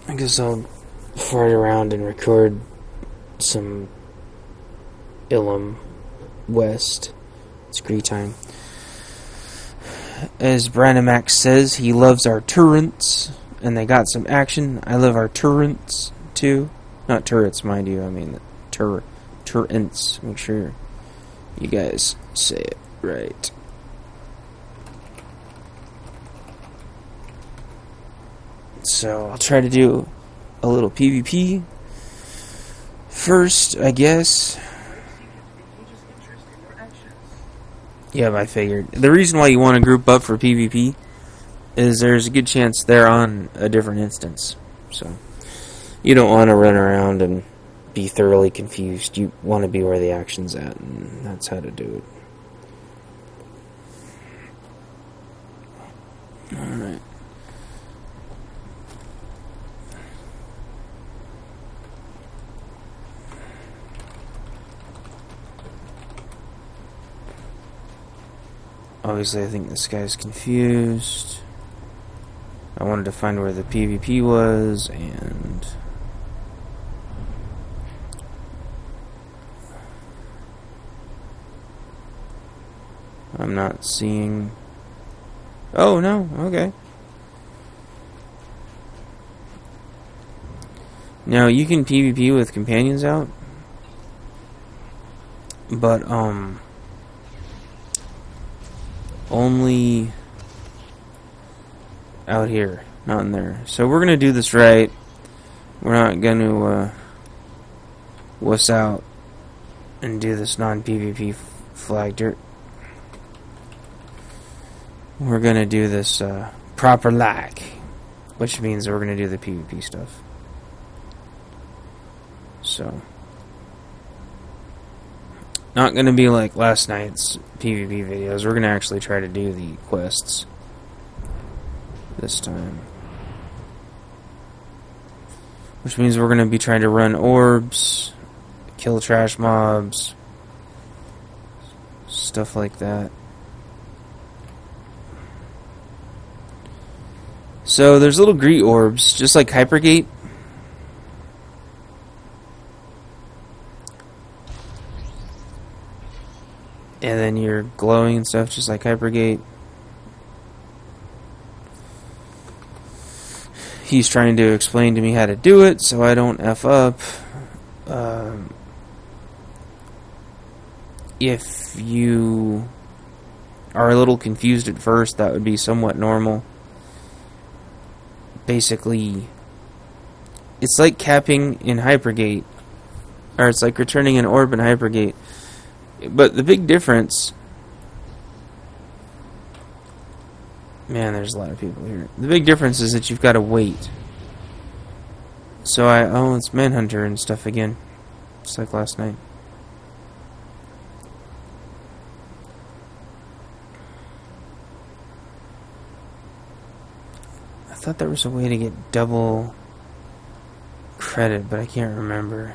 I guess I'll fart around and record some Ilum West. It's Gree time. As Branamax says, he loves our turrets, and they got some action. I love our turrets too. Not turrets, mind you. I mean turrets. Make sure you guys say it right. So I'll try to do a little PvP first, I guess. Yeah, I figured. The reason why you want to group up for PvP is there's a good chance they're on a different instance. So you don't want to run around and be thoroughly confused. You want to be where the action's at, and that's how to do it. Alright. Obviously, I think this guy's confused. I wanted to find where the PvP was, and I'm not seeing... Oh, no, okay. Now, you can PvP with companions out, but, only out here, not in there. So we're gonna do this right. We're not gonna wuss out and do this non-PvP flag dirt. We're gonna do this proper like, which means we're gonna do the PvP stuff. So not gonna be like last night's PvP videos. We're gonna actually try to do the quests this time. Which means we're gonna be trying to run orbs, kill trash mobs, stuff like that. So there's little Gree orbs, just like Hypergate. And then you're glowing and stuff, just like Hypergate. He's trying to explain to me how to do it, so I don't F up. If you are a little confused at first, that would be somewhat normal. Basically, it's like capping in Hypergate, or it's like returning an orb in Hypergate. But the big difference... Man, there's a lot of people here. The big difference is that you've got to wait. So oh, it's Manhunter and stuff again. Just like last night. I thought there was a way to get double credit, but I can't remember.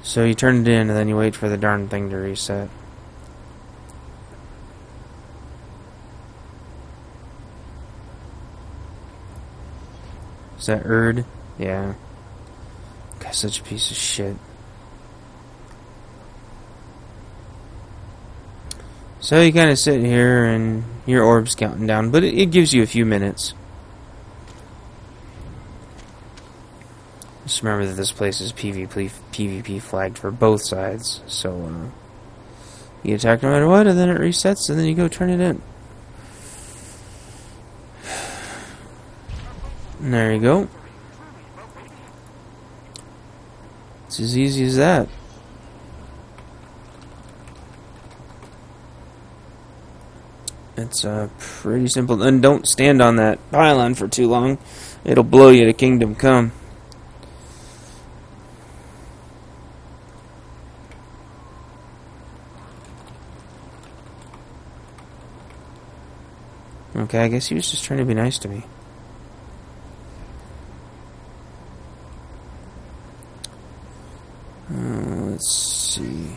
So you turn it in and then you wait for the darn thing to reset. Is that Erd? Yeah. Guy's such a piece of shit. So you kind of sit here and your orb's counting down, but it gives you a few minutes. Just remember that this place is PvP flagged for both sides, so you attack no matter what, and then it resets, and then you go turn it in. And there you go. It's as easy as that. It's pretty simple. And don't stand on that pylon for too long. It'll blow you to Kingdom Come. Okay, I guess he was just trying to be nice to me. Let's see.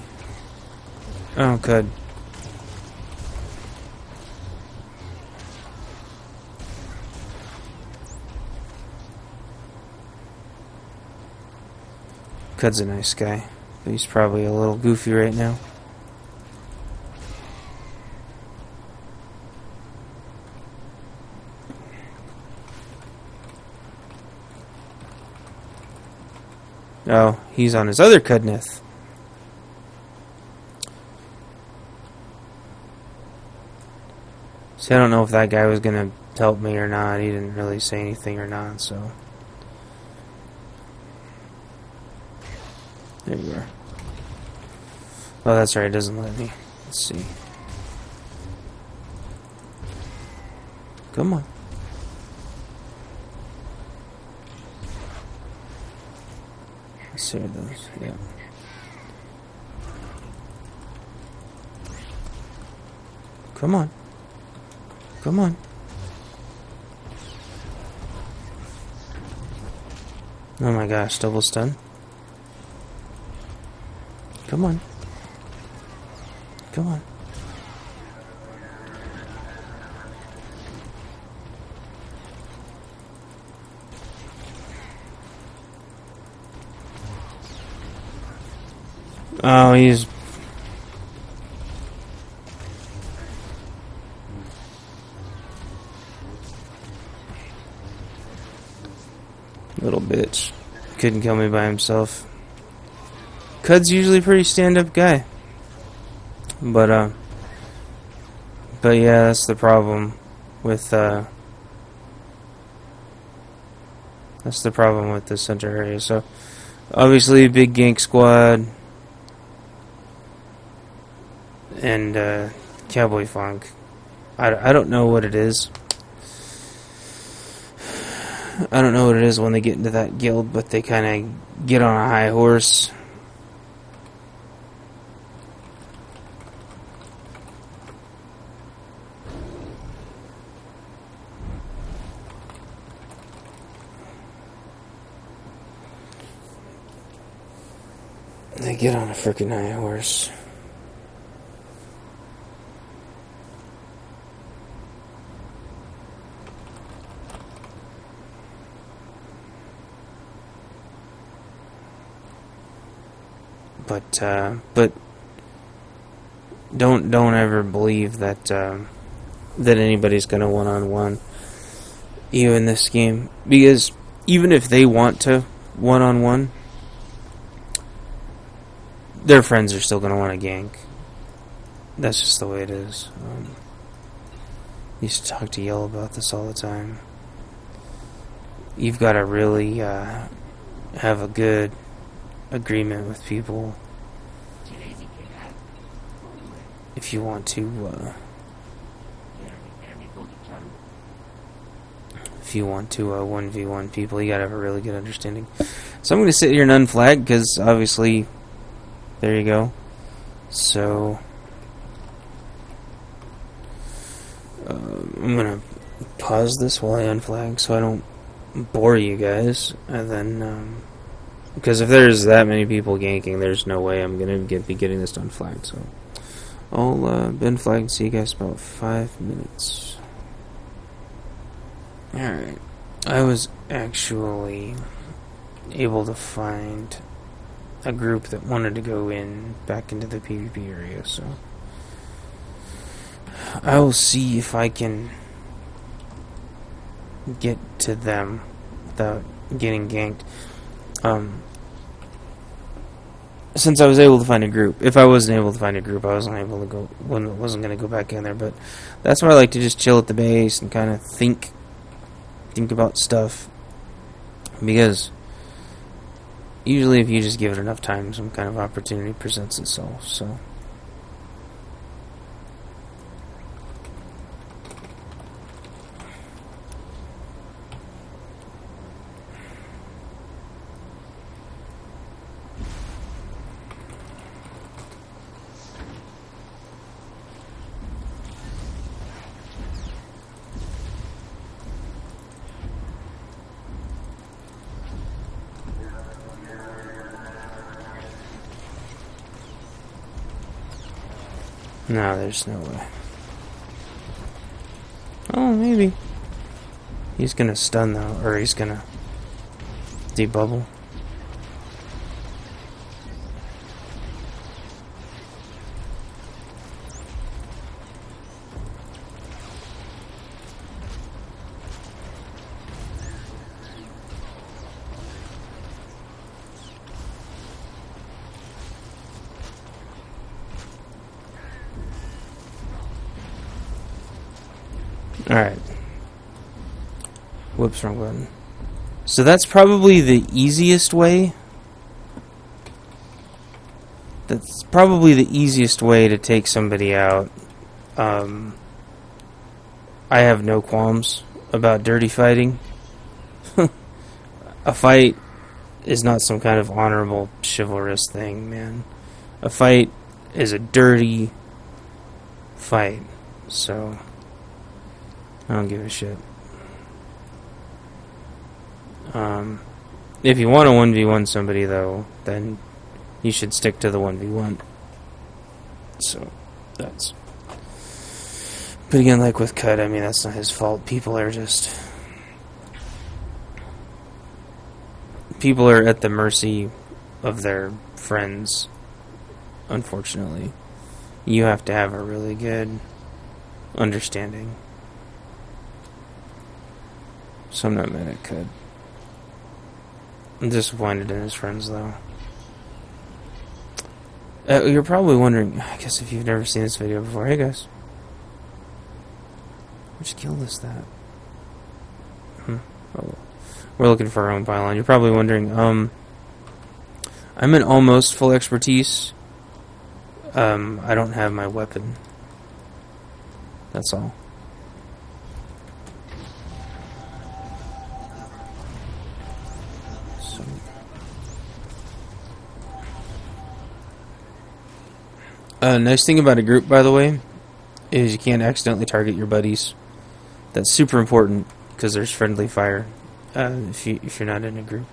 Oh, good. Cud's a nice guy, but he's probably a little goofy right now. Oh, he's on his other Cudneth. See, I don't know if that guy was gonna help me or not. He didn't really say anything or not, so. There you are. Oh, that's right, it doesn't let me. Let's see. Come on. Let's see what those, yeah. Come on. Come on. Oh my gosh, double stun. Come on. Come on. Oh, he's... little bitch. Couldn't kill me by himself. Cud's usually a pretty stand-up guy. But yeah, that's the problem with, that's the problem with the center area. So, obviously, big gank squad. And, Cowboy Funk. I don't know what it is. I don't know what it is when they get into that guild, but they kind of get on a high horse. They get on a freaking high horse. But don't ever believe that that anybody's gonna one-on-one you in this game, because even if they want to one-on-one, their friends are still gonna want to gank. That's just the way it is. I used to talk to Yell about this all the time. You've got to really have a good agreement with people if you want to 1v1 people. You gotta have a really good understanding. So I'm gonna sit here and unflag, because obviously there you go. So I'm gonna pause this while I unflag so I don't bore you guys, and then because if there's that many people ganking, there's no way I'm gonna be getting this done flagged. So I'll been flagged. See you guys in about 5 minutes. Alright, I was actually able to find a group that wanted to go back into the PvP area, so I will see if I can get to them without getting ganked. Since I was able to find a group. If I wasn't able to find a group, I wasn't going to go back in there. But that's why I like to just chill at the base and kind of think about stuff, because usually if you just give it enough time, some kind of opportunity presents itself. So no, there's no way. Oh, maybe. He's gonna stun though, or he's gonna debubble. Alright. Whoops, wrong button. So that's probably the easiest way. That's probably the easiest way to take somebody out. I have no qualms about dirty fighting. A fight is not some kind of honorable, chivalrous thing, man. A fight is a dirty fight. So, I don't give a shit. If you want to 1v1 somebody, though, then you should stick to the 1v1. So, that's... But again, like with Cut, I mean, that's not his fault. People are at the mercy of their friends, unfortunately. You have to have a really good understanding. So I'm not mad at Cut. I'm disappointed in his friends, though. You're probably wondering, I guess if you've never seen this video before, hey guys. Which kill is that? Oh, we're looking for our own pylon. You're probably wondering, I'm in almost full expertise. I don't have my weapon. That's all. Nice thing about a group, by the way, is you can't accidentally target your buddies. That's super important because there's friendly fire if you're not in a group.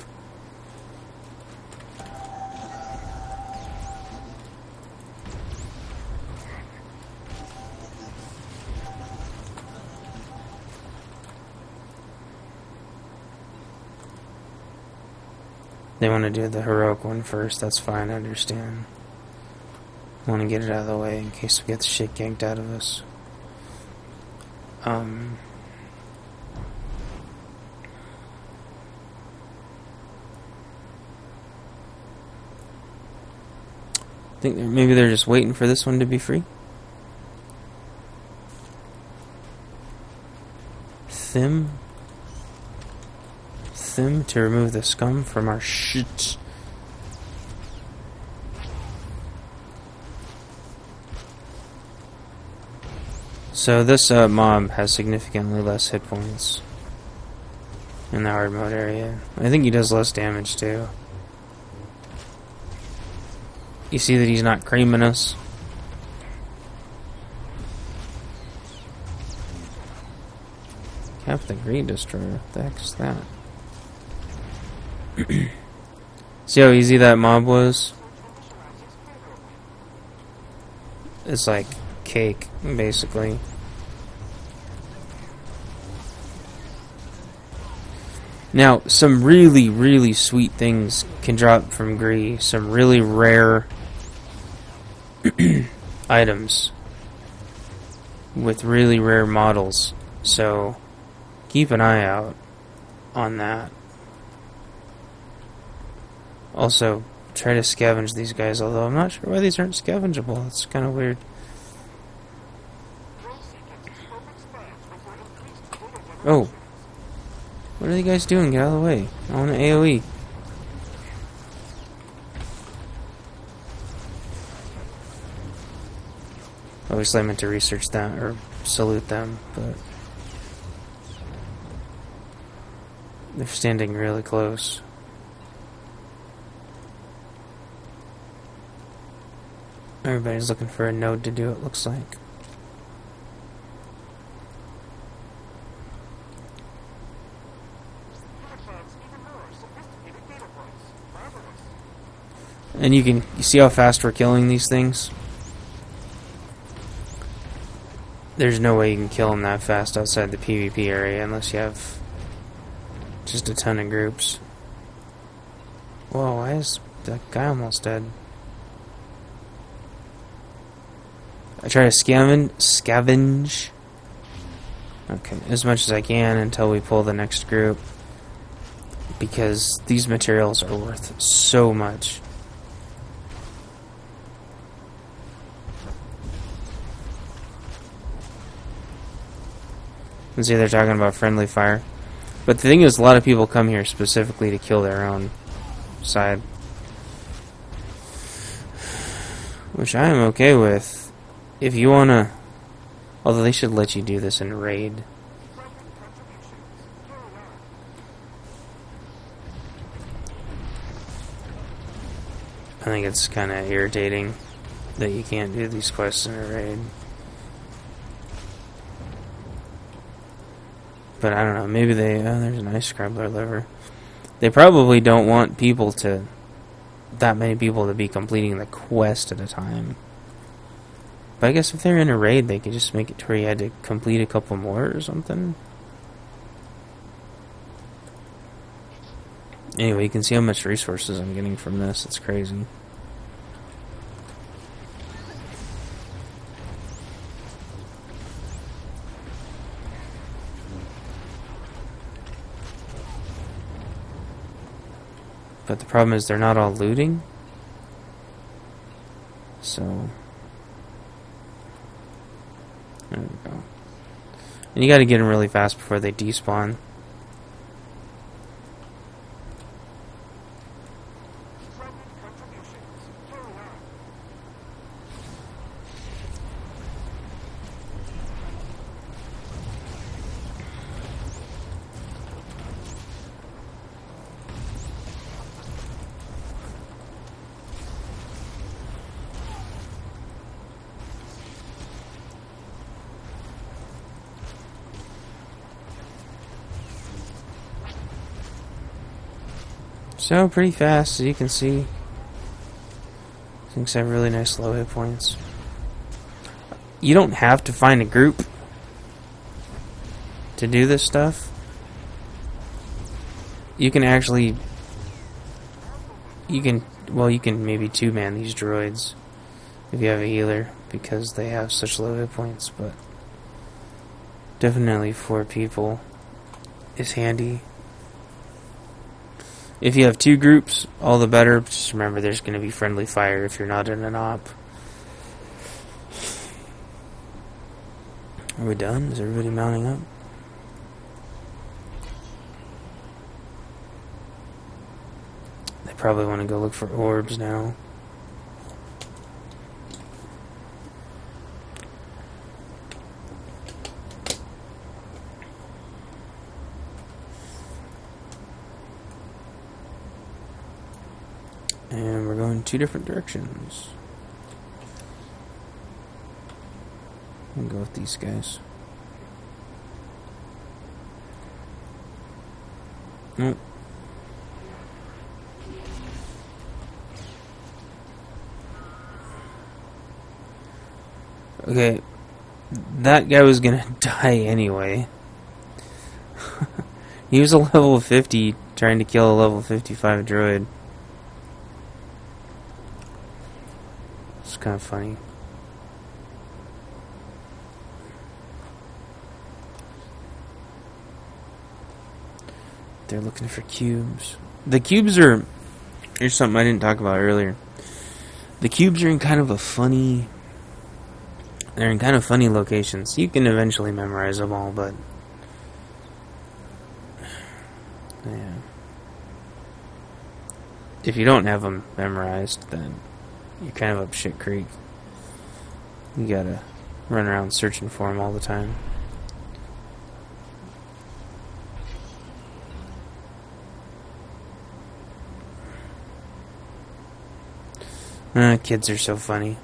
They want to do the heroic one first. That's fine. I understand. Want to get it out of the way in case we get the shit yanked out of us. I think maybe they're just waiting for this one to be free. Thim to remove the scum from our shit. So this mob has significantly less hit points in the hard mode area. I think he does less damage too. You see that he's not creaming us. Cap the Gree Destroyer. What the heck is that? See how easy that mob was? It's like cake, basically. Now, some really, really sweet things can drop from Gree. Some really rare items with really rare models. So, keep an eye out on that. Also, try to scavenge these guys, although I'm not sure why these aren't scavengeable. It's kind of weird. Oh. What are you guys doing? Get out of the way. I want an AoE. Obviously I meant to research that, or salute them, but... they're standing really close. Everybody's looking for a node to do it, looks like. And you see how fast we're killing these things? There's no way you can kill them that fast outside the PvP area unless you have just a ton of groups. Whoa, why is that guy almost dead? I try to scavenge. Okay, as much as I can until we pull the next group. Because these materials are worth so much. And see, they're talking about friendly fire. But the thing is, a lot of people come here specifically to kill their own side. Which I am okay with. If you wanna... Although they should let you do this in raid. I think it's kind of irritating that you can't do these quests in a raid. But I don't know, maybe they... Oh, there's an ice scrabbler liver. They probably don't want people to... that many people to be completing the quest at a time. But I guess if they're in a raid, they could just make it to where you had to complete a couple more or something. Anyway, you can see how much resources I'm getting from this. It's crazy. But the problem is they're not all looting. So... there we go. And you gotta get them really fast before they despawn. So, pretty fast, as you can see. Things have really nice low hit points. You don't have to find a group to do this stuff. You can actually... You can maybe two-man these droids if you have a healer, because they have such low hit points, but... definitely 4 people is handy. If you have 2 groups, all the better. Just remember, there's going to be friendly fire if you're not in an op. Are we done? Is everybody mounting up? They probably want to go look for orbs now. And we're going 2 different directions. I'm gonna go with these guys. Nope. Okay, that guy was gonna die anyway. He was a level 50 trying to kill a level 55 droid. It's kind of funny. They're looking for cubes. The cubes are... Here's something I didn't talk about earlier. The cubes are in kind of a funny... They're in kind of funny locations. You can eventually memorize them all, but... yeah. If you don't have them memorized, then... you're kind of up shit creek. You gotta run around searching for them all the time. Kids are so funny.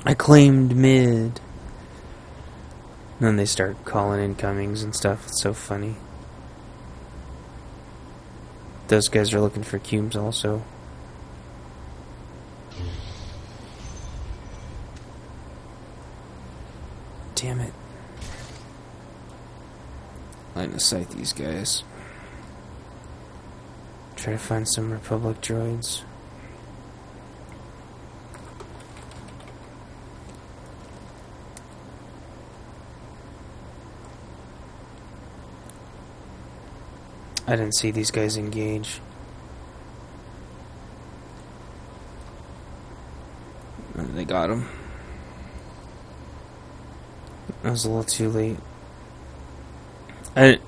I claimed mid. And then they start calling incomings and stuff. It's so funny. Those guys are looking for cubes also. Damn it. Line of sight these guys. Try to find some Republic droids. I didn't see these guys engage. They got him. I was a little too late. I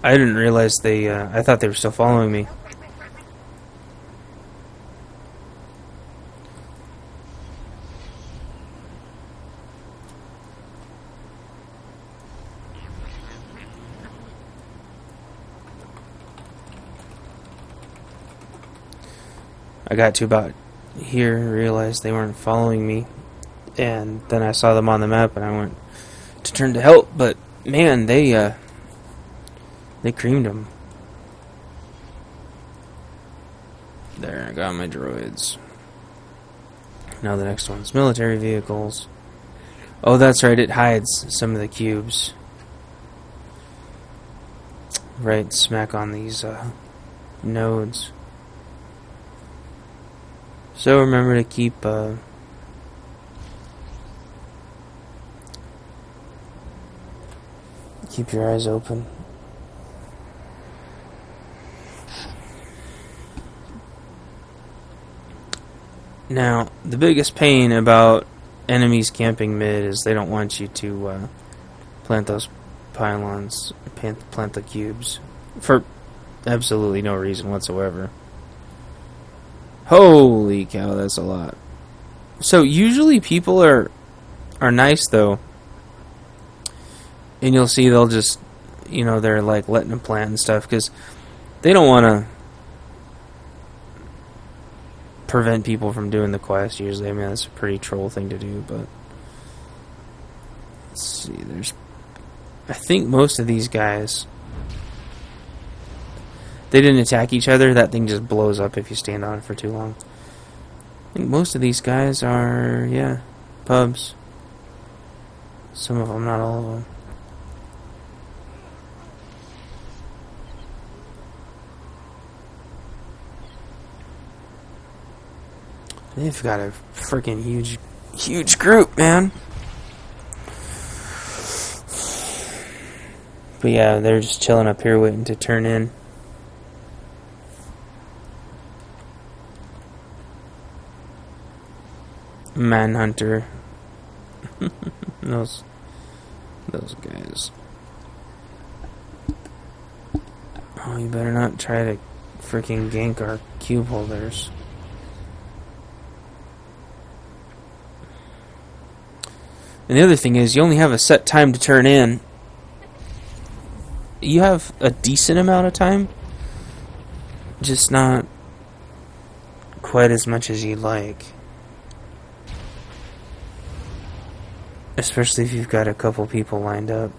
didn't realize they. I thought they were still following me. I got to about here, realized they weren't following me, and then I saw them on the map, and I went to turn to help. But man, they creamed them. There, I got my droids. Now the next one's military vehicles. Oh, that's right, it hides some of the cubes. Right smack on these nodes. So remember to keep your eyes open. Now, the biggest pain about enemies camping mid is they don't want you to plant those pylons, plant the cubes, for absolutely no reason whatsoever. Holy cow, that's a lot. So usually people are nice though, and you'll see they'll just, they're like letting them plant and stuff because they don't want to prevent people from doing the quest. Usually, I mean, that's a pretty troll thing to do. But let's see, I think most of these guys, they didn't attack each other. That thing just blows up if you stand on it for too long. I think most of these guys are, pubs. Some of them, not all of them. They've got a freaking huge group, man. But yeah, they're just chilling up here waiting to turn in. Manhunter. those guys. Oh, you better not try to freaking gank our cube holders. And the other thing is, you only have a set time to turn in. You have a decent amount of time, just not quite as much as you'd like. Especially if you've got a couple people lined up.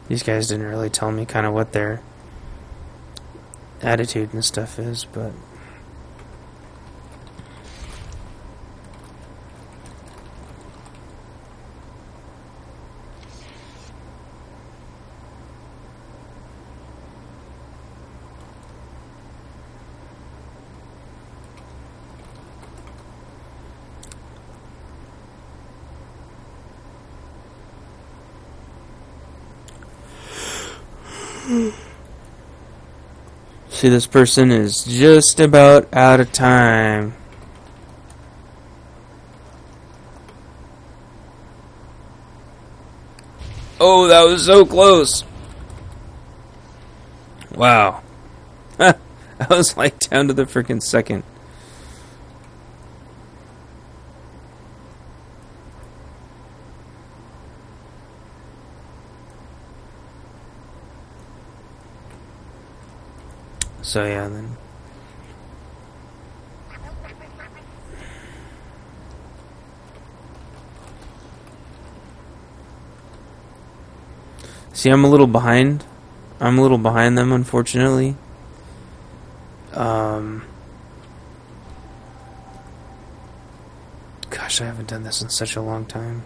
These guys didn't really tell me kind of what their attitude and stuff is, but see, this person is just about out of time. Oh, that was so close. Wow. I was like down to the freaking second. So yeah, then. See, I'm a little behind. I'm a little behind them, unfortunately. Gosh, I haven't done this in such a long time.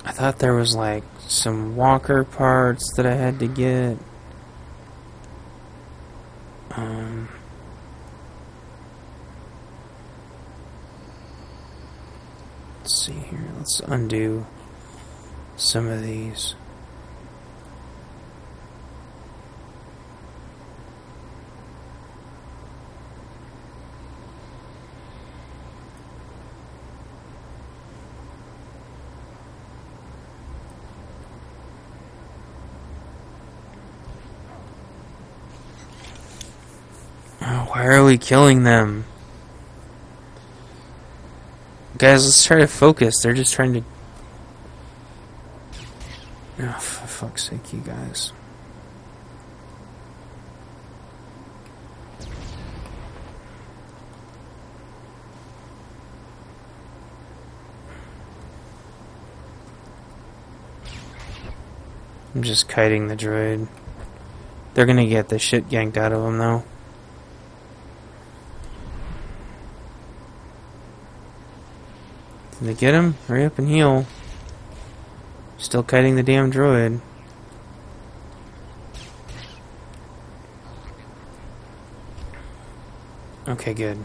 I thought there was like some walker parts that I had to get. Let's see here. Let's undo some of these. Oh, why are we killing them? Guys, let's try to focus. They're just trying to... Oh, for fuck's sake, you guys. I'm just kiting the droid. They're gonna get the shit yanked out of them, though. Did they get him? Hurry up and heal. Still kiting the damn droid. Okay, good.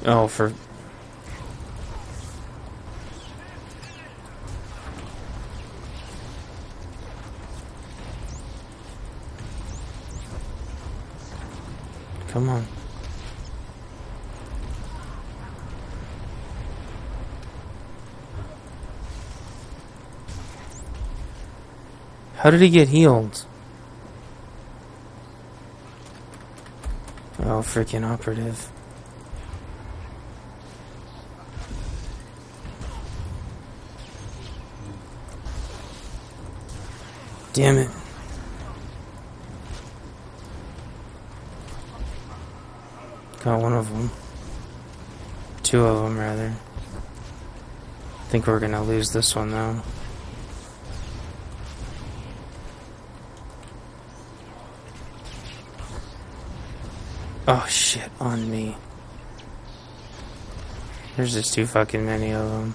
Oh, for... Come on. How did he get healed? Oh, freaking operative. Damn it. Got one of them. Two of them, rather. I think we're gonna lose this one, though. Oh, shit, on me. There's just too fucking many of them.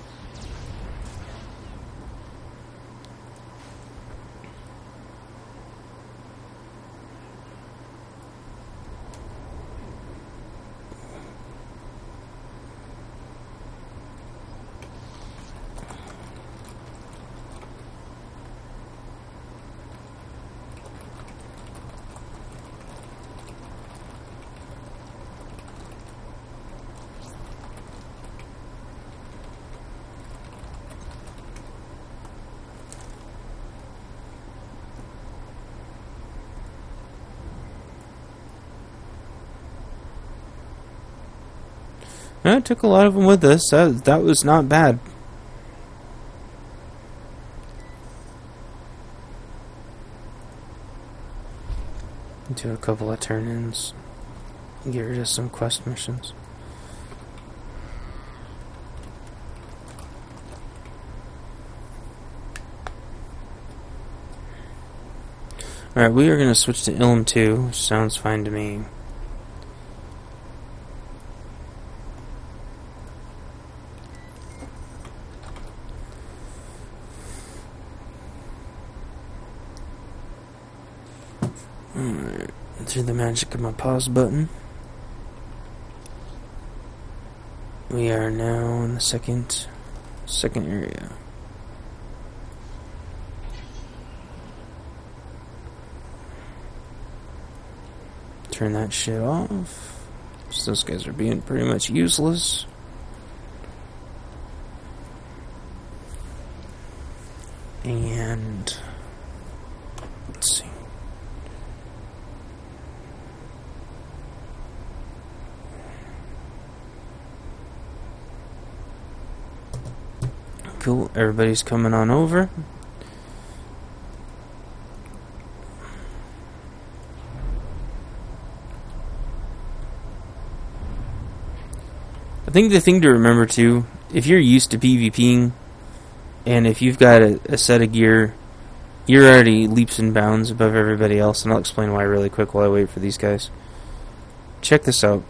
I took a lot of them with us. That was not bad. Do a couple of turn-ins. Get rid of some quest missions. Alright, we are going to switch to Ilm 2, which sounds fine to me. Alright, through the magic of my pause button. We are now in the second area. Turn that shit off. So those guys are being pretty much useless. And let's see. Cool, everybody's coming on over. I think the thing to remember too, if you're used to PvPing, and if you've got a set of gear, you're already leaps and bounds above everybody else, and I'll explain why really quick while I wait for these guys. Check this out.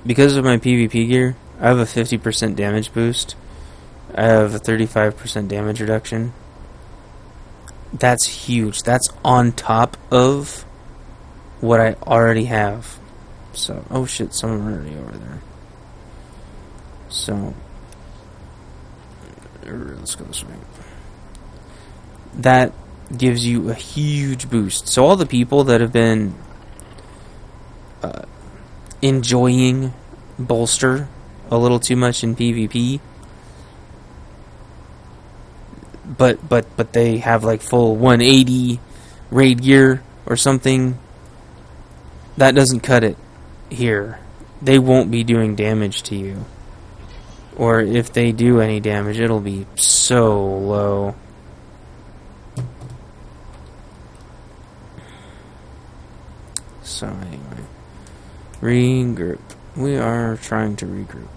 Because of my PvP gear, I have a 50% damage boost. I have a 35% damage reduction. That's huge. That's on top of what I already have. So, oh shit, someone already over there. So, let's go this way. That gives you a huge boost. So all the people that have been enjoying bolster a little too much in PvP, but they have like full 180 raid gear or something, that doesn't cut it here. They won't be doing damage to you. Or if they do any damage, it'll be so low. So anyway, regroup. We are trying to regroup.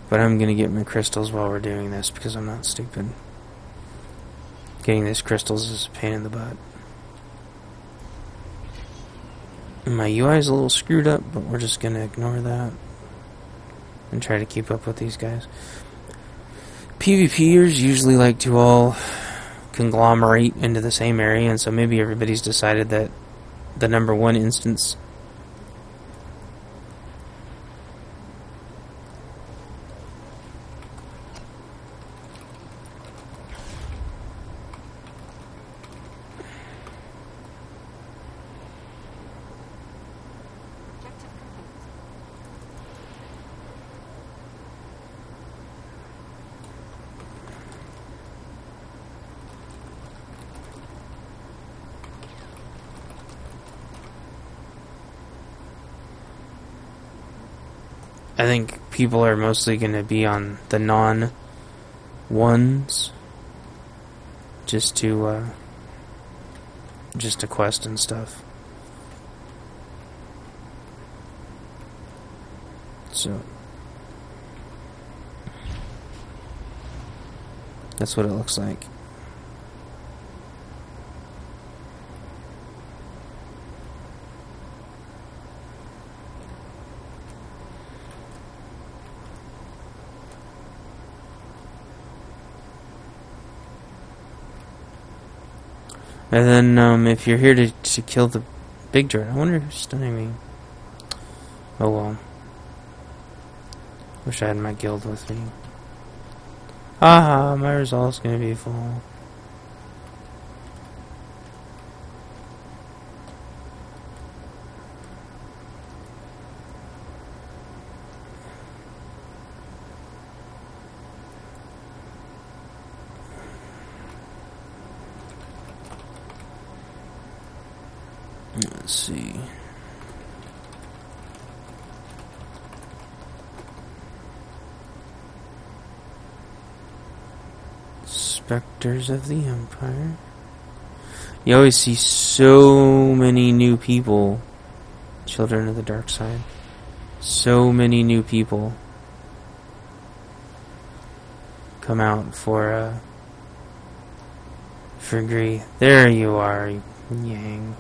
But I'm gonna get my crystals while we're doing this because I'm not stupid. Getting these crystals is a pain in the butt. My UI is a little screwed up, but we're just gonna ignore that and try to keep up with these guys. PvPers usually like to all conglomerate into the same area, and so maybe everybody's decided that the number one instance I think people are mostly going to be on the non-ones just to quest and stuff. So that's what it looks like. And then, if you're here to kill the big dread, I wonder who's stunning me. Oh well. Wish I had my guild with me. Haha, my result's gonna be full. Let's see. Specters of the Empire. You always see so many new people. Children of the Dark Side. So many new people come out for Gree. There you are, Yang.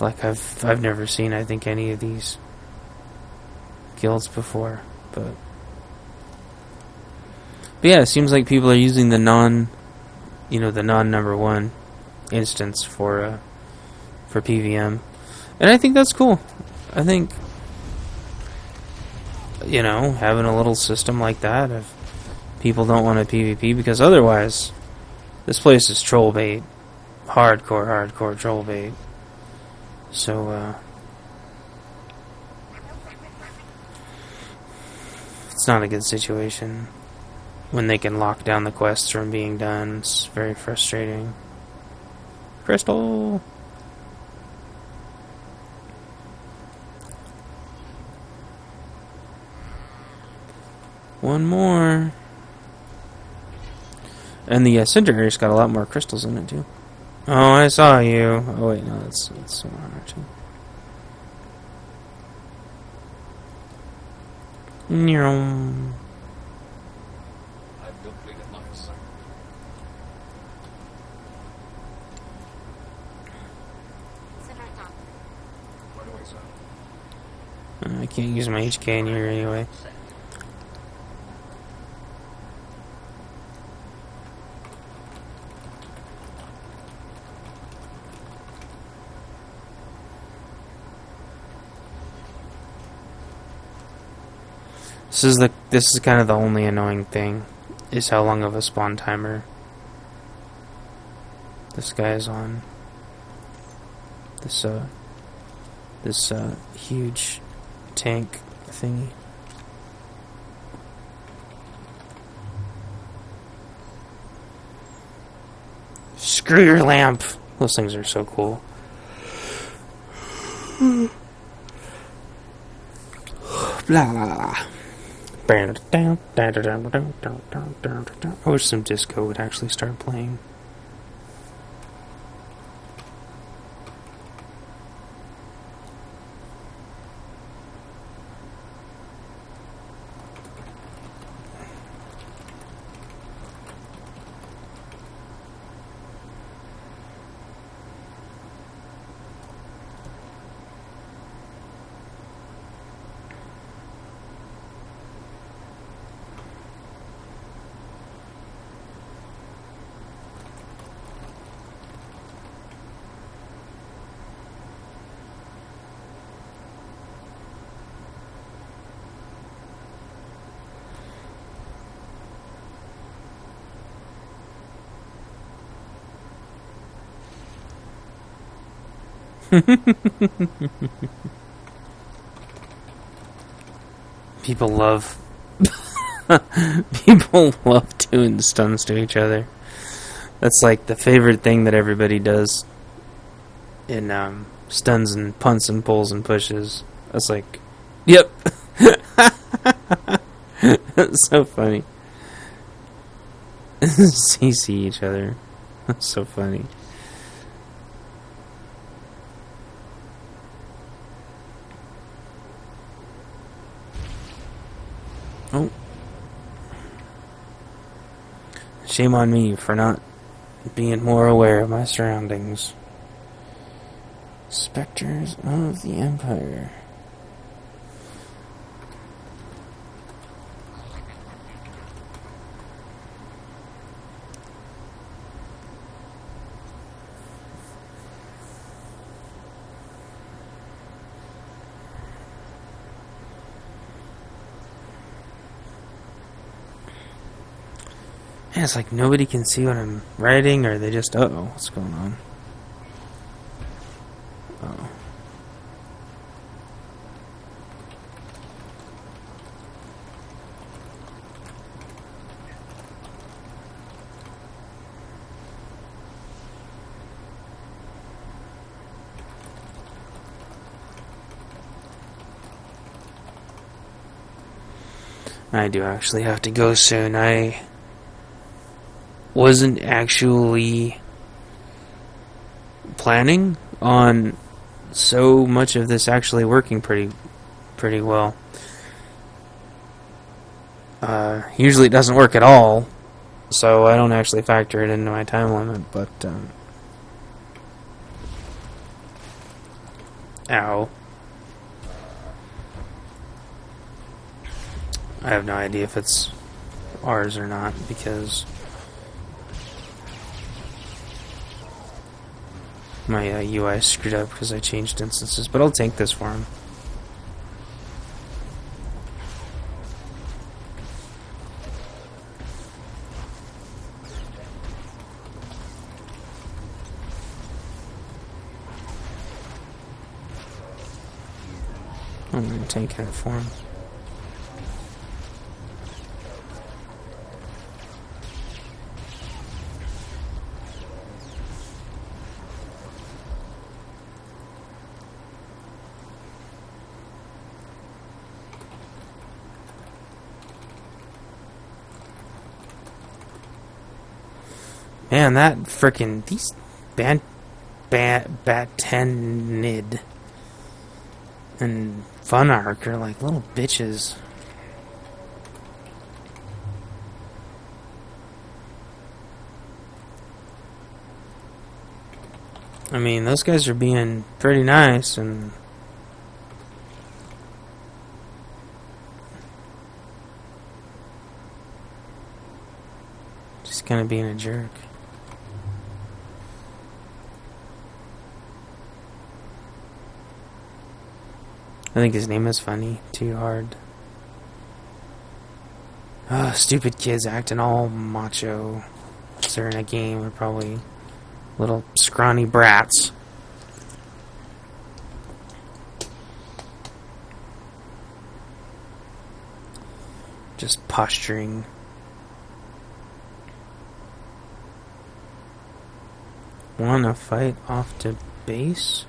Like I've never seen, I think, any of these guilds before, but yeah, it seems like people are using the non number one instance for PVM, and I think that's cool. I think having a little system like that, if people don't want a PvP, because otherwise this place is troll bait, hardcore troll bait. So, it's not a good situation when they can lock down the quests from being done. It's very frustrating. Crystal! One more. And the center area's got a lot more crystals in it, too. Oh, I saw you. Oh, wait, no, that's someone actually. Nyum. I've completed my assignment. Sit right down. Right away, sir. I can't use my HK in here anyway. This is kind of the only annoying thing, is how long of a spawn timer this guy is on. This huge tank thingy. Screw your lamp! Those things are so cool. Blah blah blah. I wish some disco would actually start playing. People love people love doing stuns to each other. That's like the favorite thing that everybody does in stuns and punts and pulls and pushes. That's like, yep. That's so funny. CC each other. That's so funny. Oh. Shame on me for not being more aware of my surroundings. Spectres of the Empire. Yeah, it's like nobody can see what I'm writing, or they just, uh-oh, what's going on? Uh-oh. I do actually have to go soon. I wasn't actually planning on so much of this actually working pretty well. Usually it doesn't work at all, so I don't actually factor it into my time limit, but ow. I have no idea if it's ours or not, because my UI screwed up because I changed instances, but I'll take this for him. I'm going to take it for him. Man, that frickin' these Batanid and Funark are like little bitches. I mean, those guys are being pretty nice, and kind of being a jerk. I think his name is funny. Too hard. Oh, stupid kids acting all macho. If they're in a game, they're probably little scrawny brats. Just posturing. Wanna fight off to base?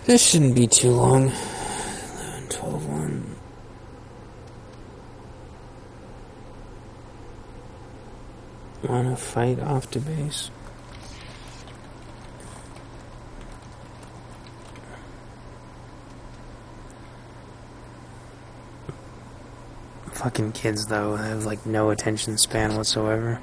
This shouldn't be too long. 11, 12, 1. Wanna fight off to base? Fucking kids, though, they have like no attention span whatsoever.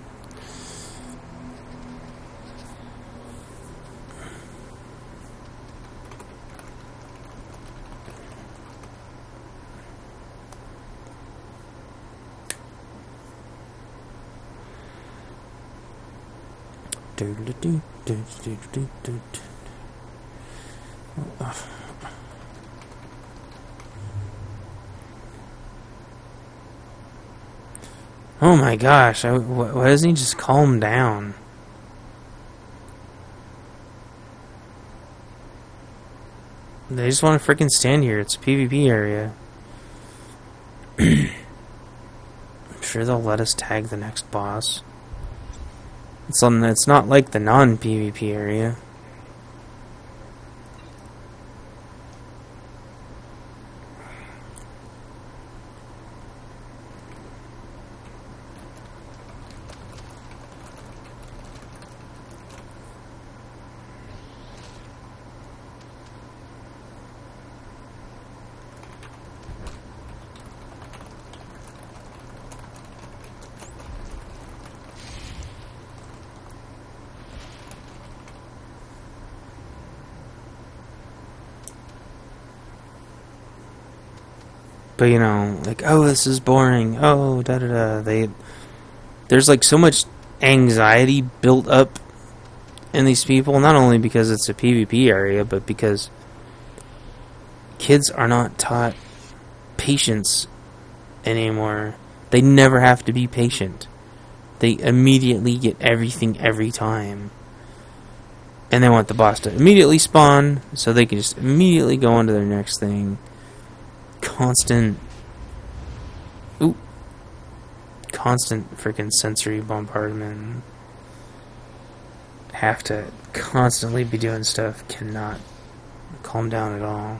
Oh my gosh, why doesn't he just calm down? They just want to freaking stand here. It's a PvP area. I'm sure they'll let us tag the next boss. It's not like the non-PvP area. But you know, like, oh, this is boring. Oh, da da da. There's like so much anxiety built up in these people, not only because it's a PvP area, but because kids are not taught patience anymore. They never have to be patient. They immediately get everything every time. And they want the boss to immediately spawn so they can just immediately go on to their next thing. Constant freaking sensory bombardment. Have to constantly be doing stuff. Cannot calm down at all.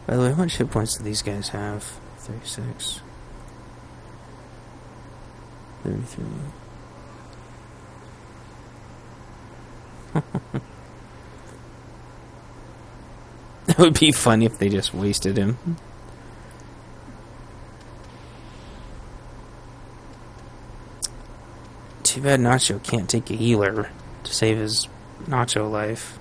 By the way, how much hit points do these guys have? 36. 33. It would be funny if they just wasted him. Too bad Nacho can't take a healer to save his Nacho life.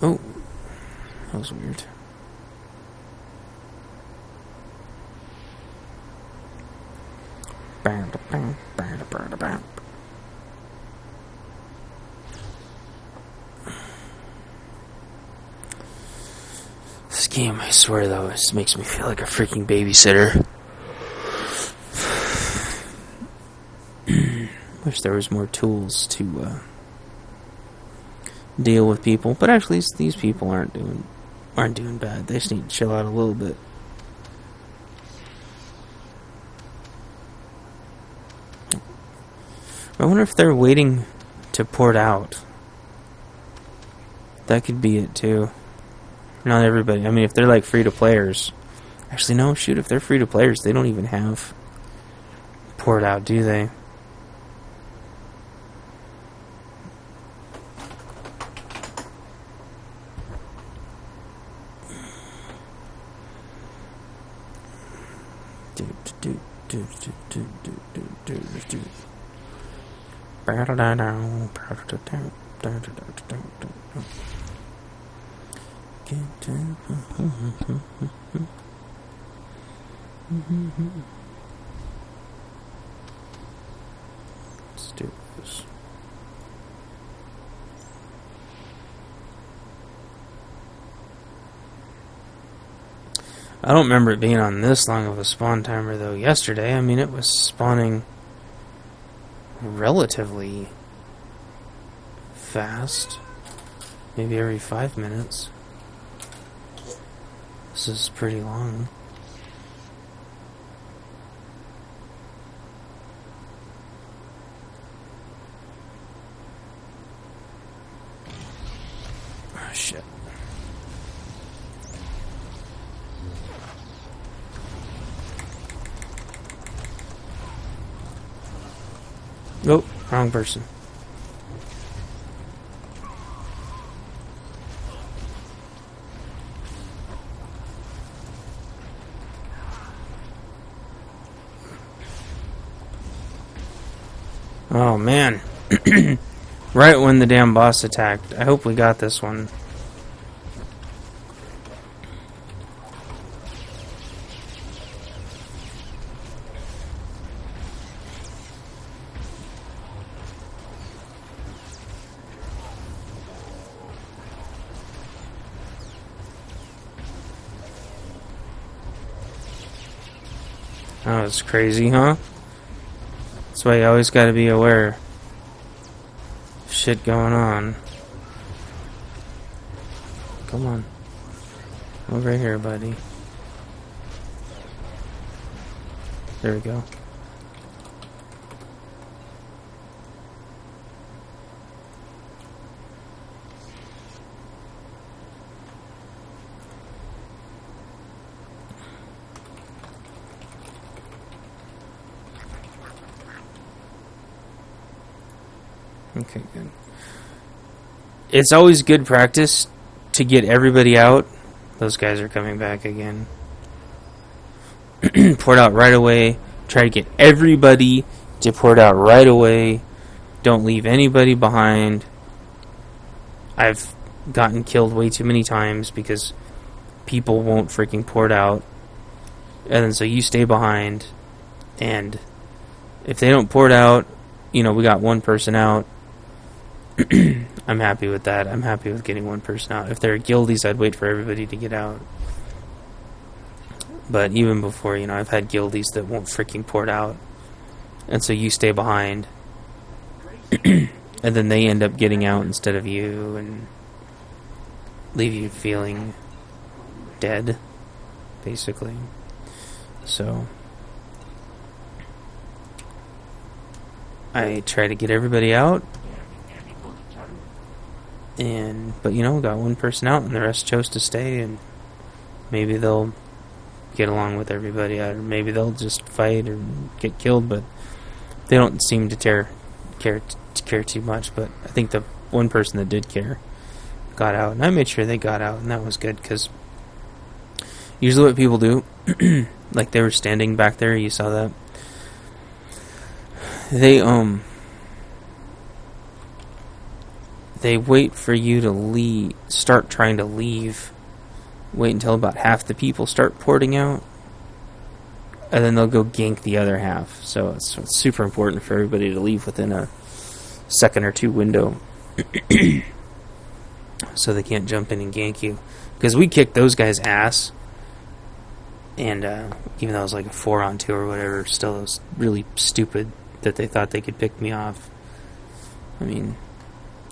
Oh, that was weird. This game, I swear though, just makes me feel like a freaking babysitter. Wish there was more tools to deal with people, but actually these people aren't doing bad. They just need to chill out a little bit. I wonder if they're waiting to port out. That could be it too. Not everybody. I mean, if they're like free-to-players. Actually, no, shoot, if they're free-to-players, they don't even have port out, do they? Let's do this. I don't remember it being on this long of a spawn timer though yesterday. I mean, it was spawning relatively fast. Maybe every 5 minutes. This is pretty long. Oh, shit. Oh, wrong person. Oh man. Right when the damn boss attacked. I hope we got this one. That was crazy, huh? That's why you always gotta be aware of shit going on. Come on. Over here, buddy. There we go. Okay, good. It's always good practice to get everybody out. Those guys are coming back again. Port out right away. Try to get everybody to port out right away. Don't leave anybody behind. I've gotten killed way too many times because people won't freaking port out. And then so you stay behind. And if they don't port out, you know, we got one person out. I'm happy with that. I'm happy with getting one person out. If they're guildies, I'd wait for everybody to get out. But even before, you know, I've had guildies that won't freaking port out. And so you stay behind. And then they end up getting out instead of you and leave you feeling dead, basically. So I try to get everybody out. But you know, got one person out and the rest chose to stay, and maybe they'll get along with everybody, or maybe they'll just fight or get killed, but they don't seem to care too much. But I think the one person that did care got out, and I made sure they got out, and that was good, because usually what people do, like they were standing back there, you saw that, they wait for you to leave, start trying to leave, wait until about half the people start porting out, and then they'll go gank the other half. So it's super important for everybody to leave within a second or two window so they can't jump in and gank you. Because we kicked those guys' ass, and even though it was like a 4-on-2 or whatever, still it was really stupid that they thought they could pick me off. I mean,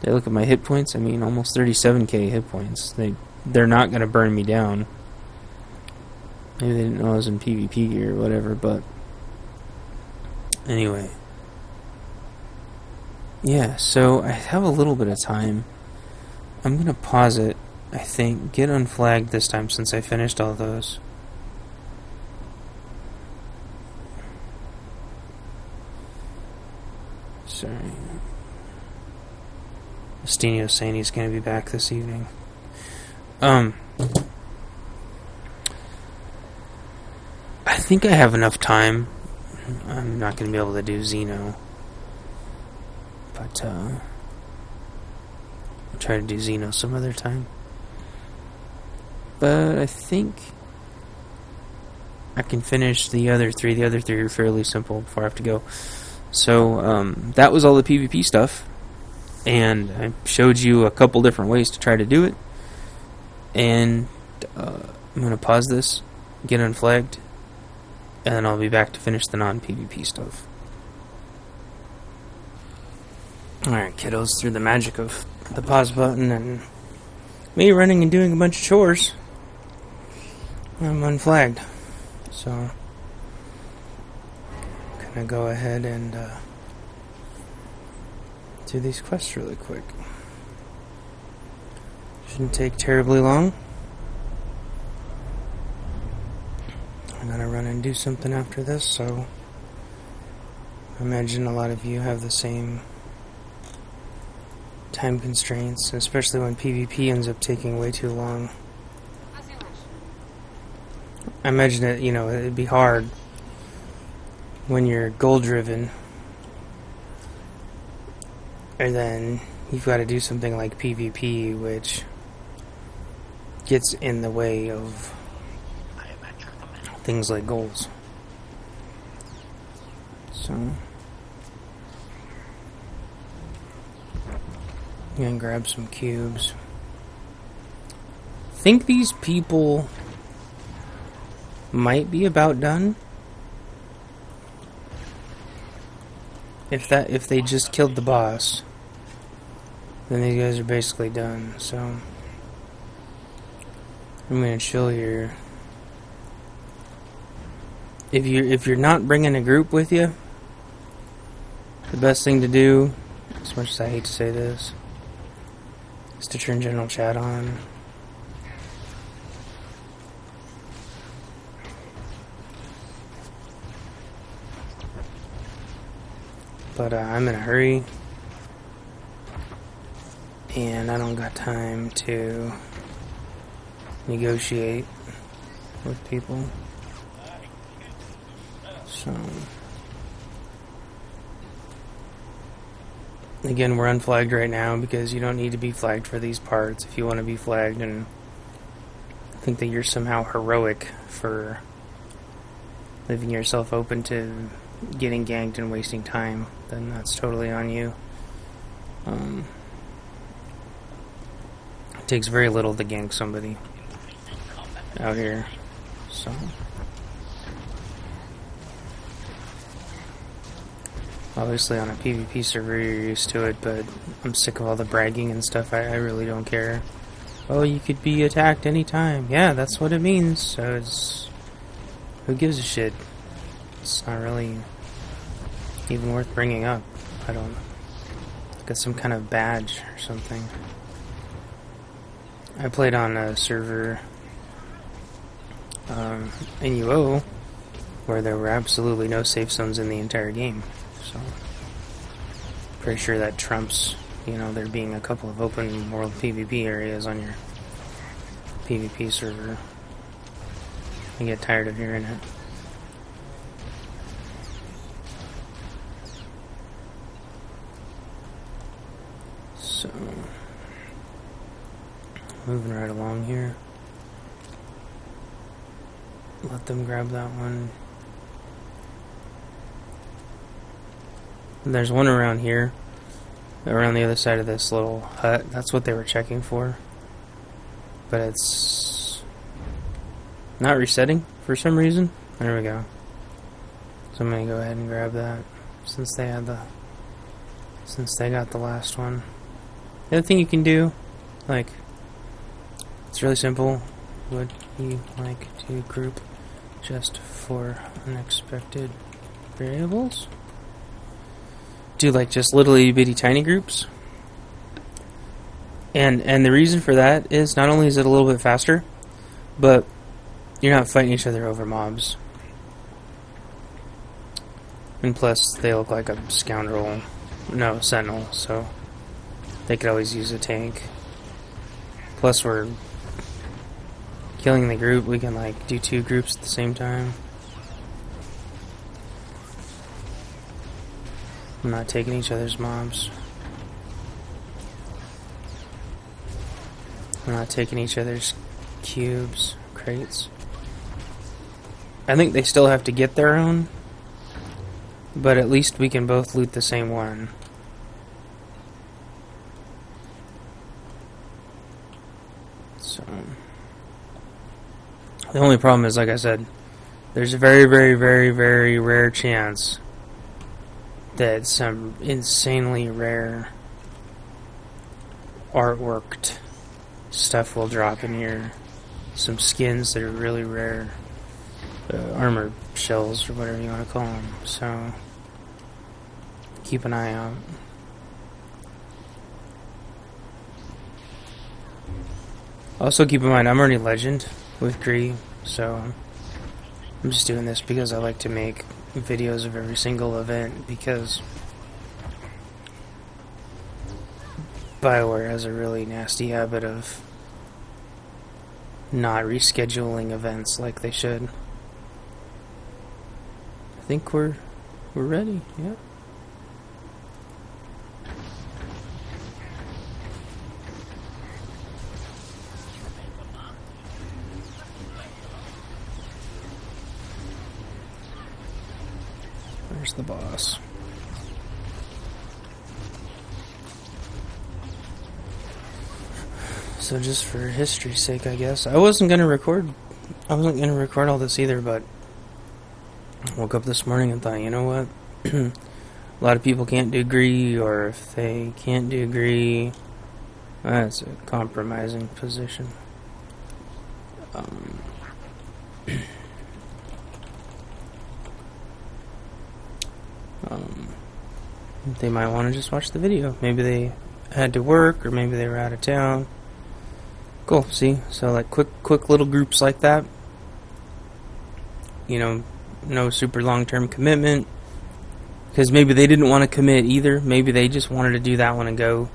they look at my hit points. I mean, almost 37k hit points. They're not going to burn me down. Maybe they didn't know I was in PvP gear or whatever, but anyway. Yeah, so I have a little bit of time. I'm going to pause it, I think. Get unflagged this time since I finished all those. Sorry. Steno's saying he's going to be back this evening. I think I have enough time. I'm not going to be able to do Xeno. But, I'll try to do Xeno some other time. But I think I can finish the other three. The other three are fairly simple before I have to go. So, that was all the PvP stuff. And I showed you a couple different ways to try to do it. And I'm going to pause this, get unflagged, and then I'll be back to finish the non-PvP stuff. Alright, kiddos, through the magic of the pause button and me running and doing a bunch of chores, I'm unflagged. So, I'm gonna go ahead and do these quests really quick. Shouldn't take terribly long. I'm gonna run and do something after this, so I imagine a lot of you have the same time constraints, especially when PvP ends up taking way too long. I imagine it, it'd be hard when you're goal driven, and then you've got to do something like PvP, which gets in the way of things like goals. So, I'm gonna grab some cubes. Think these people might be about done. If they just killed the boss, then these guys are basically done. So I'm gonna chill here. If you're not bringing a group with you, the best thing to do, as much as I hate to say this, is to turn general chat on. But I'm in a hurry, and I don't got time to negotiate with people. So, again, we're unflagged right now because you don't need to be flagged for these parts. If you want to be flagged and think that you're somehow heroic for leaving yourself open to getting ganked and wasting time, then that's totally on you. It takes very little to gank somebody out here, so obviously on a PvP server you're used to it, but I'm sick of all the bragging and stuff. I really don't care. Oh, you could be attacked anytime. Yeah, that's what it means. So it's, who gives a shit? It's not really even worth bringing up. I don't get some kind of badge or something. I played on a server in UO where there were absolutely no safe zones in the entire game. So pretty sure that trumps, there being a couple of open world PvP areas on your PvP server. I get tired of hearing it. So, moving right along here. Let them grab that one. And there's one around here, around the other side of this little hut. That's what they were checking for. But it's not resetting for some reason. There we go. So I'm gonna go ahead and grab that since they got the last one. The other thing you can do, it's really simple. Would you like to group just for unexpected variables? Do just little itty bitty tiny groups. And the reason for that is not only is it a little bit faster, but you're not fighting each other over mobs. And plus, they look like a sentinel, so they could always use a tank. Plus, we're killing the group. We can do two groups at the same time. I'm not taking each other's mobs. I'm not taking each other's cubes, crates. I think they still have to get their own, but at least we can both loot the same one. So, the only problem is, like I said, there's a very, very, very, very rare chance that some insanely rare artworked stuff will drop in here. Some skins that are really rare. Armor shells, or whatever you want to call them. So, keep an eye out. Also, keep in mind, I'm already legend with Gree, so I'm just doing this because I like to make videos of every single event, because BioWare has a really nasty habit of not rescheduling events like they should. I think we're ready, yeah. Where's the boss? So just for history's sake, I guess. I wasn't gonna record all this either, but I woke up this morning and thought, you know what? A lot of people can't do Gree, or if they can't do Gree, that's a compromising position. They might want to just watch the video. Maybe they had to work, or maybe they were out of town. Cool, see? So like quick little groups like that. You know, no super long-term commitment. Because maybe they didn't want to commit either. Maybe they just wanted to do that one and go.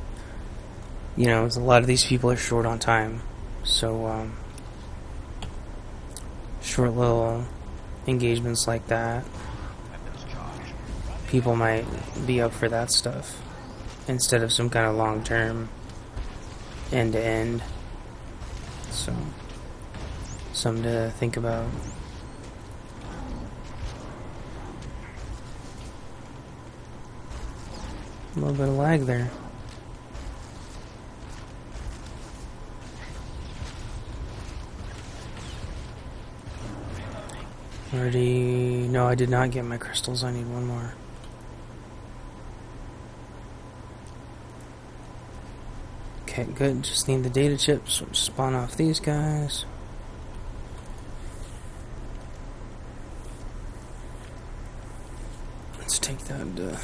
You know, a lot of these people are short on time. So, short little engagements like that. People might be up for that stuff instead of some kind of long-term end-to-end. So, something to think about. A little bit of lag there. Already... No, I did not get my crystals. I need one more. Okay, good. Just need the data chips. We'll just spawn off these guys. Let's take that...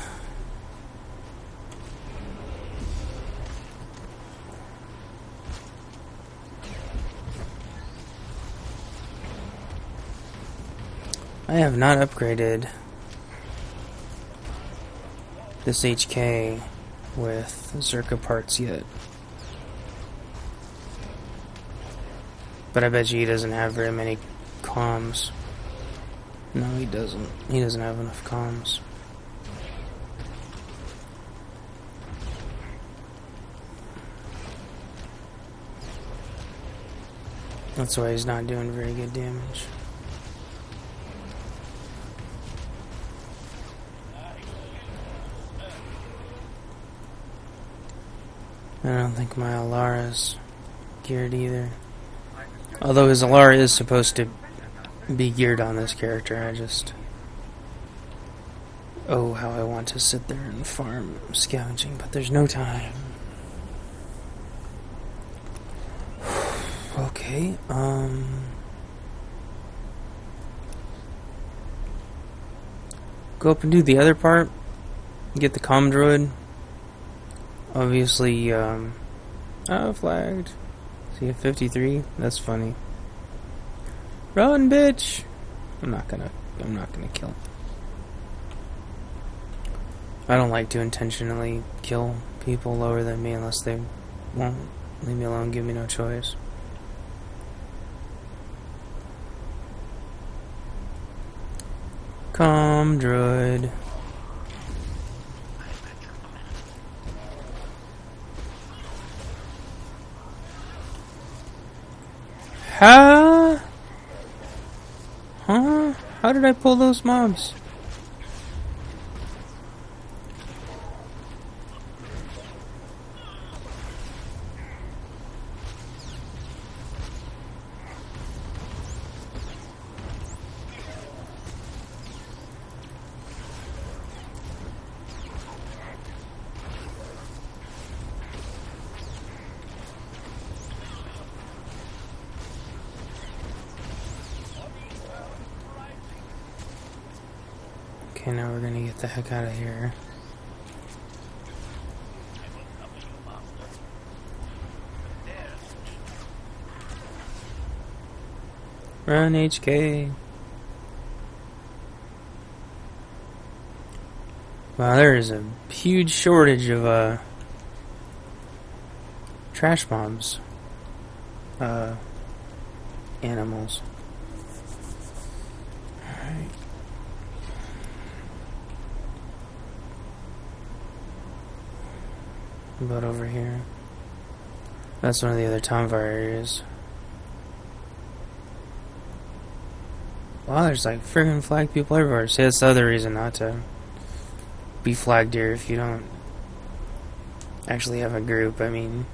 I have not upgraded this HK with Zerka parts yet. But I bet you he doesn't have very many comms. No, he doesn't. He doesn't have enough comms. That's why he's not doing very good damage. I don't think my Alara's geared either. Although his Alara is supposed to be geared on this character, I just... Oh, how I want to sit there and farm scavenging, but there's no time. Okay, go up and do the other part. Get the comm droid. Obviously, flagged. See a 53? That's funny. Run, bitch! I'm not gonna kill him. I don't like to intentionally kill people lower than me unless they won't leave me alone, give me no choice. Comm droid. Huh? How did I pull those mobs? Okay, now we're gonna get the heck out of here. Run, HK. Wow, there is a huge shortage of trash mobs. Animals. Alright. About over here. That's one of the other Tomvar areas. Wow, there's like friggin' flag people everywhere. See, that's the other reason not to be flagged here if you don't actually have a group. I mean,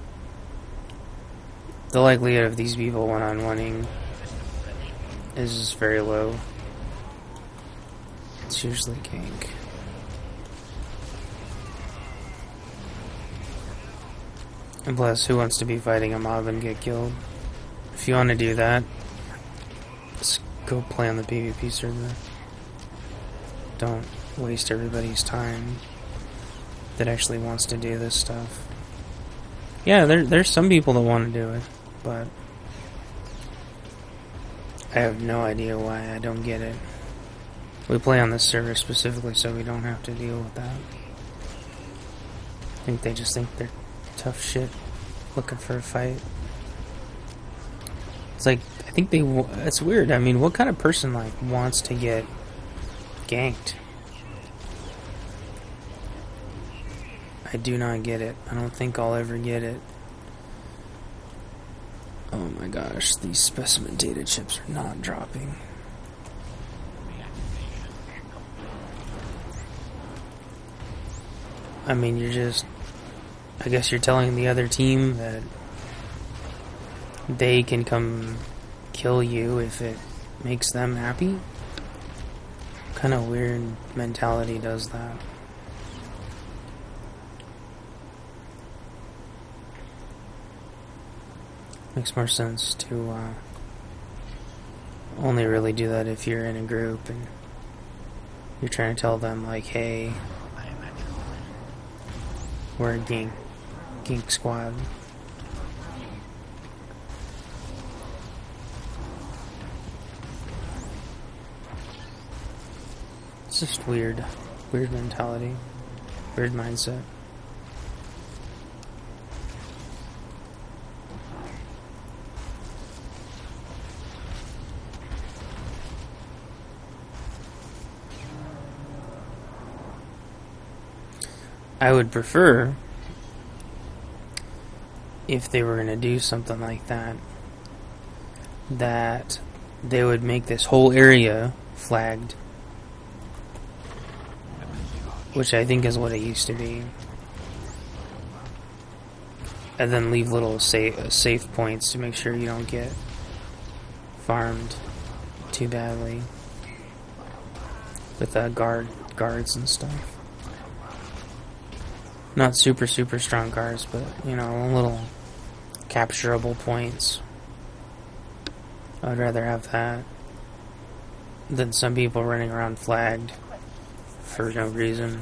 the likelihood of these people one-on-oneing is just very low. It's usually gank. And plus, who wants to be fighting a mob and get killed? If you want to do that, just go play on the PvP server. Don't waste everybody's time that actually wants to do this stuff. Yeah, there's some people that want to do it, but I have no idea why. I don't get it. We play on this server specifically so we don't have to deal with that. I think they just think they're tough shit looking for a fight. It's like, I think it's weird. I mean, what kind of person like wants to get ganked? I do not get it. I don't think I'll ever get it. Oh my gosh, these specimen data chips are not dropping. I mean, I guess you're telling the other team that they can come kill you if it makes them happy? What kind of weird mentality does that? Makes more sense to only really do that if you're in a group and you're trying to tell them like, hey, we're a gank squad. It's just weird mentality, weird mindset. I would prefer if they were going to do something like that, that they would make this whole area flagged, which I think is what it used to be, and then leave little safe points to make sure you don't get farmed too badly with guards and stuff. Not super strong guards, but, you know, little capturable points. I would rather have that than some people running around flagged for no reason.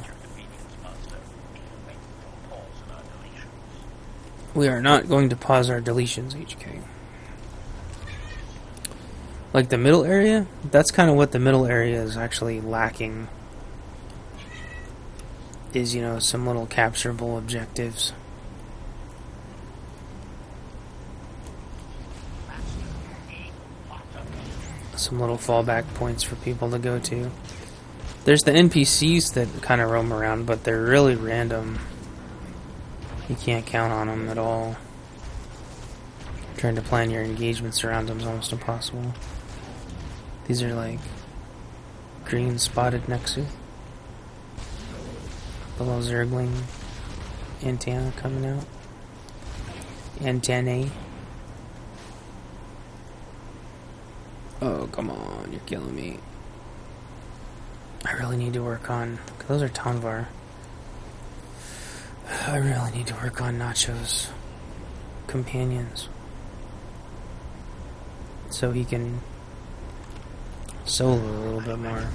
We are not going to pause our deletions, HK. Like the middle area, that's kind of what the middle area is actually lacking. Is, you know, some little capturable objectives. Some little fallback points for people to go to. There's the NPCs that kind of roam around, but they're really random. You can't count on them at all. I'm trying to plan your engagements around them is almost impossible. These are like green spotted Nexu. The little Zergling antenna coming out. Antennae. Oh, come on, you're killing me. I really need to work on... Those are Tanvar. I really need to work on Nacho's companions. So he can solo a little bit more.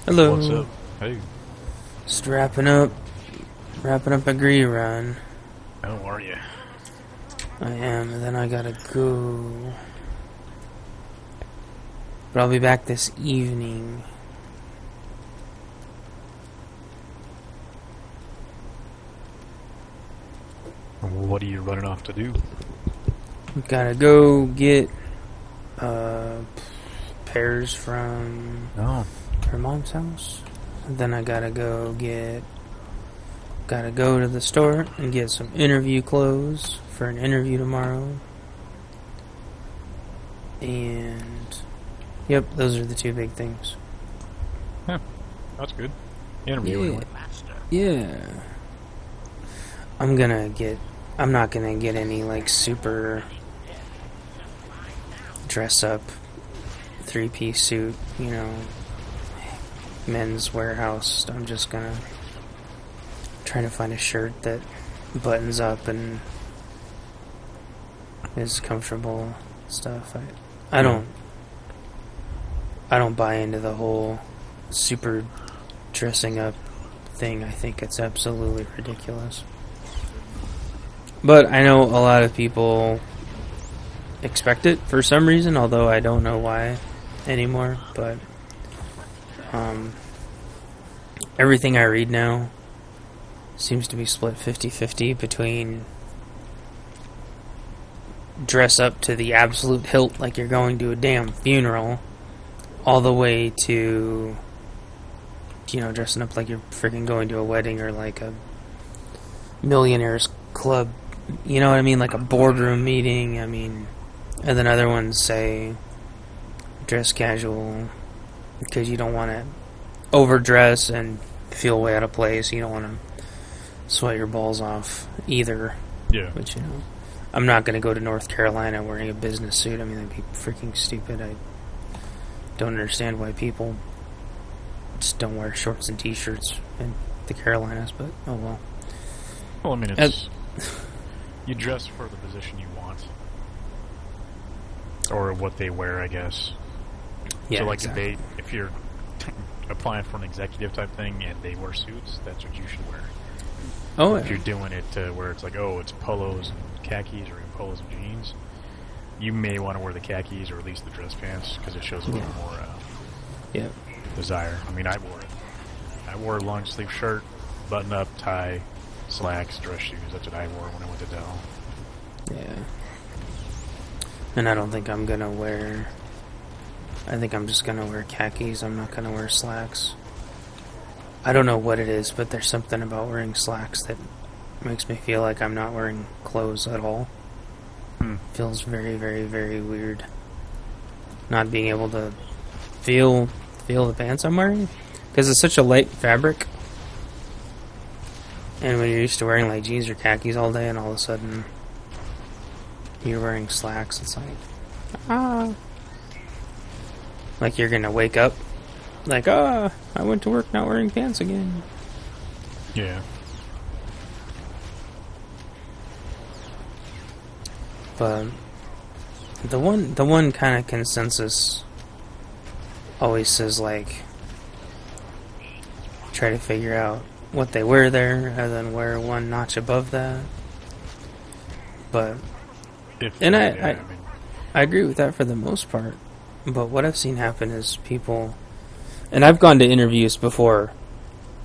Hello. What's up? Hey. Just wrapping up a Gree run. How are you? I am, and then I gotta go. But I'll be back this evening. What are you running off to do? Gotta go get pears from Oh. her mom's house. Then I gotta go to the store and get some interview clothes for an interview tomorrow. And yep, those are the two big things. Huh. That's good. Interview anyway. Yeah. I'm not gonna get any like super dress up 3-piece suit, you know, men's warehouse. I'm just gonna try to find a shirt that buttons up and is comfortable stuff. I don't buy into the whole super dressing up thing. I think it's absolutely ridiculous. But I know a lot of people expect it for some reason, although I don't know why anymore. But everything I read now seems to be split 50-50 between dress up to the absolute hilt like you're going to a damn funeral, all the way to, you know, dressing up like you're freaking going to a wedding or like a millionaire's club, you know what I mean, like a boardroom meeting. I mean, and then other ones say dress casual because you don't want to overdress and feel way out of place. You don't want to sweat your balls off either. Yeah. But, you know, I'm not going to go to North Carolina wearing a business suit. I mean, that'd be freaking stupid. I don't understand why people just don't wear shorts and t-shirts in the Carolinas, but oh well. Well, I mean, it's... you dress for the position you want. Or what they wear, I guess. Yeah, so, like, exactly. if you're applying for an executive type thing and they wear suits, that's what you should wear. Oh, If yeah. you're doing it to where it's like, oh, it's polos and khakis or even polos and jeans, you may want to wear the khakis or at least the dress pants because it shows a little more Yeah. desire. I mean, I wore a long sleeve shirt, button up, tie, slacks, dress shoes. That's what I wore when I went to Dell. Yeah. And I don't think I'm gonna wear... I think I'm just gonna wear khakis. I'm not gonna wear slacks. I don't know what it is, but there's something about wearing slacks that makes me feel like I'm not wearing clothes at all. Feels very, very, very weird. Not being able to feel the pants I'm wearing. Because it's such a light fabric. And when you're used to wearing like jeans or khakis all day and all of a sudden you're wearing slacks, it's like, like you're gonna wake up like, I went to work not wearing pants again. Yeah. But the one kind of consensus always says like try to figure out what they wear there and then wear one notch above that. But I agree with that for the most part. But what I've seen happen is people And I've gone to interviews before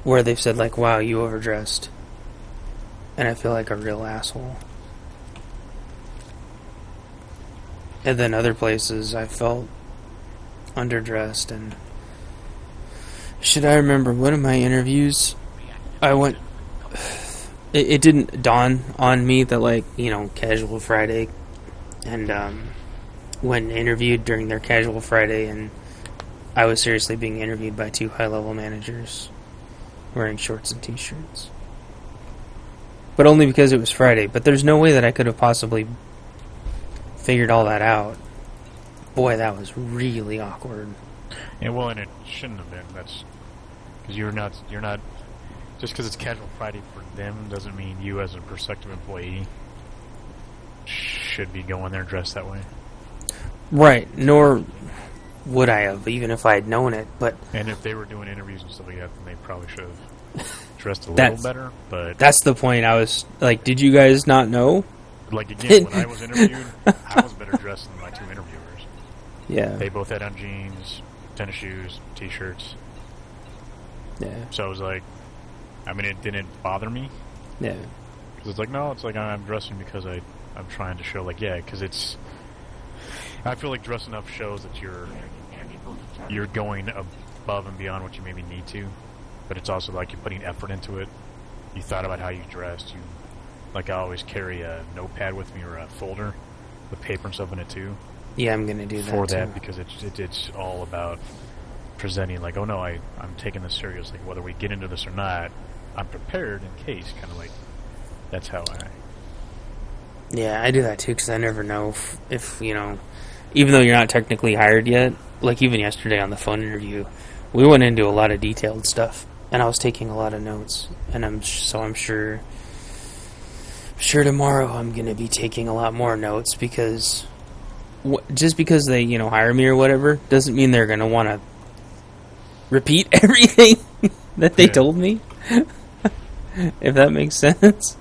where they've said, like, wow, you overdressed. And I feel like a real asshole. And then other places I felt underdressed. And should I remember one of my interviews? I went... It didn't dawn on me that, like, you know, Casual Friday, and when interviewed during their Casual Friday, and I was seriously being interviewed by 2 high-level managers wearing shorts and t-shirts. But only because it was Friday. But there's no way that I could have possibly figured all that out. Boy, that was really awkward. Yeah, well, and it shouldn't have been. That's because you're not. Just because it's Casual Friday for them doesn't mean you, as a prospective employee, should be going there dressed that way. Right. Nor would I have, even if I had known it. But and if they were doing interviews and stuff like that, then they probably should have dressed a little better. But that's the point. I was like, did you guys not know? Like, again, when I was interviewed, I was better dressed than my 2 interviewers. Yeah. They both had on jeans, tennis shoes, t-shirts. Yeah. So I was like, I mean, it didn't bother me. Yeah. Because it's like, no, it's like I'm dressing because I'm trying to show, like, yeah, because it's... I feel like dressing up shows that you're going above and beyond what you maybe need to, but it's also like you're putting effort into it. You thought about how you dressed. Like, I always carry a notepad with me or a folder with paper and stuff in it too. Yeah, I'm gonna do that for too. that because it's all about presenting. Like, oh no, I'm taking this serious. Like, whether we get into this or not, I'm prepared in case. Kind of like that's how I. Yeah, I do that too because I never know if you know, even though you're not technically hired yet. Like even yesterday on the phone interview, we went into a lot of detailed stuff, and I was taking a lot of notes. And I'm sure tomorrow I'm gonna be taking a lot more notes because just because they hire me or whatever doesn't mean they're gonna want to repeat everything that they told me. If that makes sense.